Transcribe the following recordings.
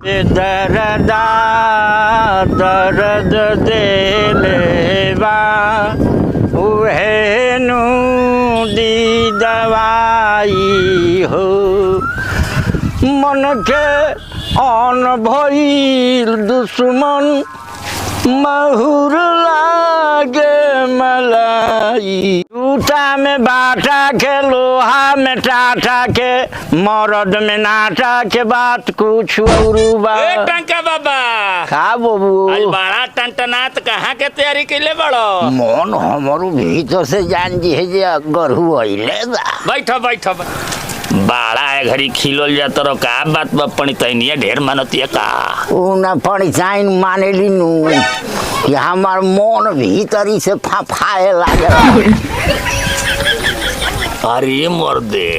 दर्दा दर्द देलेवा उहेनु दी दवाई हो मन के अन भइल दुश्मन महुर लागे मलाई जूता में बाटा के लोहा में टाटा के मरद में नाटा के बात कुछ और बा। टंका बाबा का बाबू आज बड़ा टंटनात कहाँ के तैयारी कैले बड़ो मन हमारो भीतर से जान जी है जे गरहु आइले बा। बैठो बैठो बाड़ा है घड़ी खिलोल जात रो का बात बपणी तैनिया ढेर मानतिया का उ ना पड़ी चाइन माने लिनु कि हमार मन भीतरी से फफाए लागे। अरे मर्दे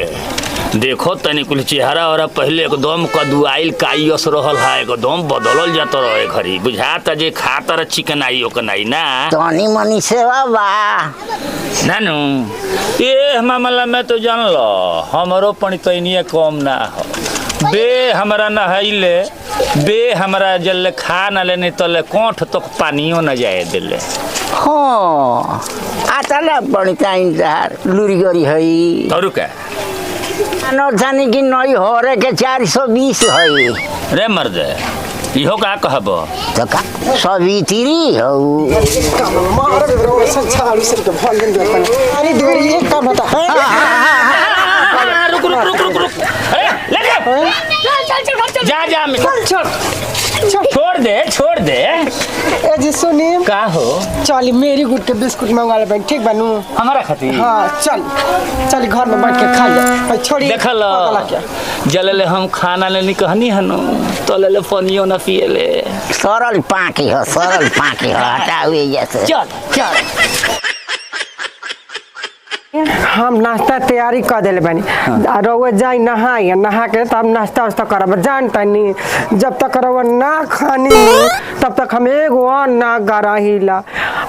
देखो तनी कुल चेहरा और पहले एकदम कदुआइल काइयस रहल है एकदम बदलल जात रहे घड़ी बुझाता जे खातर चिकन आई ओकनाई ना तनी मनी सेवा बा नानू ये मामला में तो जान लो हमारो पणितनिया कम ना हो बे हमारा नहाइले बे हमारा जल खा न लेने तले कोठ तक पानियो न जाए दिले हाँ आता ना पड़ी चाइन तार लूरी गरी हई तोरू का न जानी कि नई होरे के 420 हई रे मर्द इहो का कहब तो का सभी तिरी हो अरे देवरी ये काम होता है रुक रुक रुक रुक रुक अरे ले चल जा जा छोड़ दे ए जी सुनिए का हो चल मेरी गुड के बिस्कुट मंगा ले बहन ठीक बनू हमारा खातिर हाँ चल घर में बैठ के खा ले छोड़ी देखल जलले हम खाना लेनी कहनी हनु तो ले पानियो न पिएले सरल पाकी हो हटावे जैसे चल हम नाश्ता तैयारी कर दिले बनी रउआ जाई नहाई नहा के तब नाश्ता वास्ता करब जान तनी जब तक रउआ ना खानी तब तक हम एगो ना गराहिला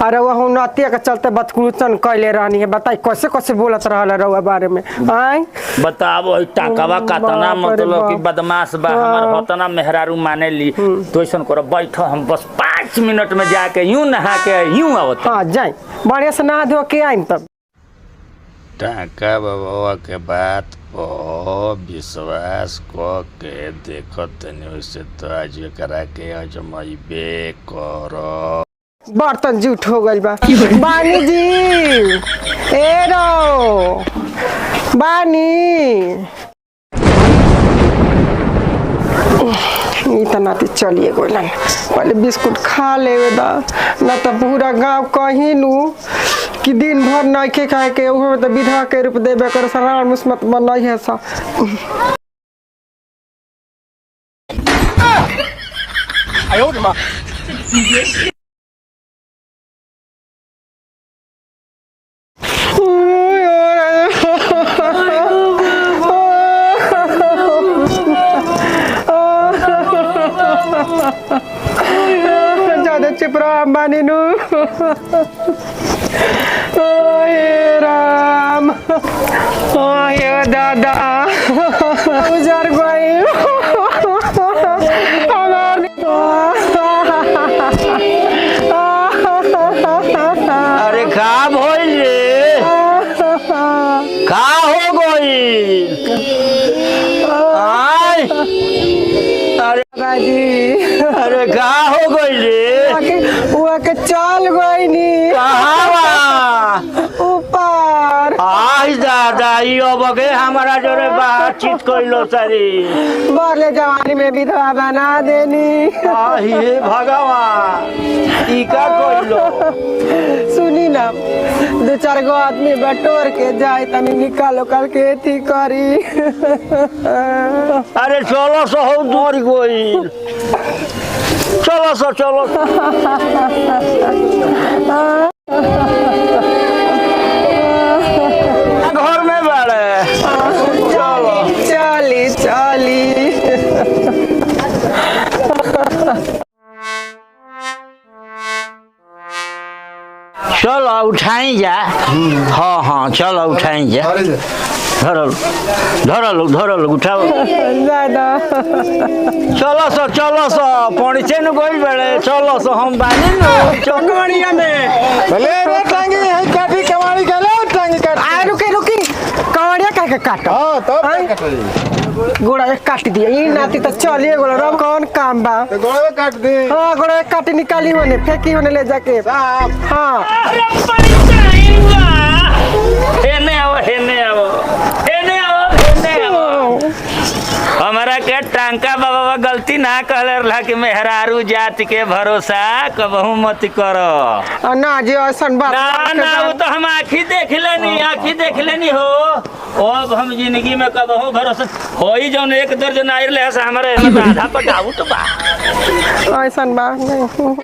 और रउआ हम नतिया के चलते बदकुचन कैले रहनी है बताई कैसे कैसे बोलत रहल रउआ बारे में आई बताओ टाकावा कातना मतलब कि बदमाश बा हमार होतना मेहरारू माने ली तो ऐसन करो बैठो हम बस 5 मिनट में जाके यूं नहा के यूं आवत हां जाई बढ़िया से नहा धो के आई तब टाका बाबा के बात पर विश्वास क के देखो तनी उसे तो आज करा के अजमइबे करो बर्तन जूठ हो गइल बा बानी जी ए रो बानी इतना ती चलिए गोलन पहले बिस्कुट खा लेवे दा ना तो पूरा गांव कहीं लू कि दिन भर नइखे खाए के ओहो तो विधवा के रूप देबे कर सरार मुस्मत बनई है सा आयो मां ज्यादा चिपरा अंबानी नु राम दादा उजर गई अरे का भइल रे का हो गई आय अरे बाजी अरे का हो गई रे वो के चल गई नी कहाँ ऊपर आज दादा अब के हमारा जोरे बातचीत कैलो सारी बरले जवानी में विधवा बना देनी हे भगवान ई का कैलो सुनी ना 2-4 गो आदमी बटोर के जाए तनी निकालो कल के थी करी अरे चलो सो हो दूर गई चलो घर में बड़े चलो चली चलो उठाई जा हाँ चलो उठाई जा धरल उठाओ ज्यादा चलो सो पड़चे न गई बेले चलो सो हम बानी नु चकवाड़िया में ले रे टांगी है काटी कमाड़ी के ले टांगी काट आ रुकी कवड़िया का काट हां तब क्या काट गोड़ा एक काट दिया ई नाती तो चलिए गोड़ा रब कौन काम बा तो गोड़े में काट दे हाँ गोड़ा एक काटी निकाली होने फेंकी होने ले जाके साहब हाँ अरे पंचाई बा हेने आओ हमारा के टांका बाबा गलती ना कहले रहा कि मेहरारू जाति के भरोसा कबहू मत करो ना जी ऐसन बात ना वो तो हम आँखी देख लेनी हो अब हम जिंदगी में कबहू भरोसा हो ही जौन एक दर्जन आयल है हमारे आधा पटाऊ तो बा ऐसन बात नहीं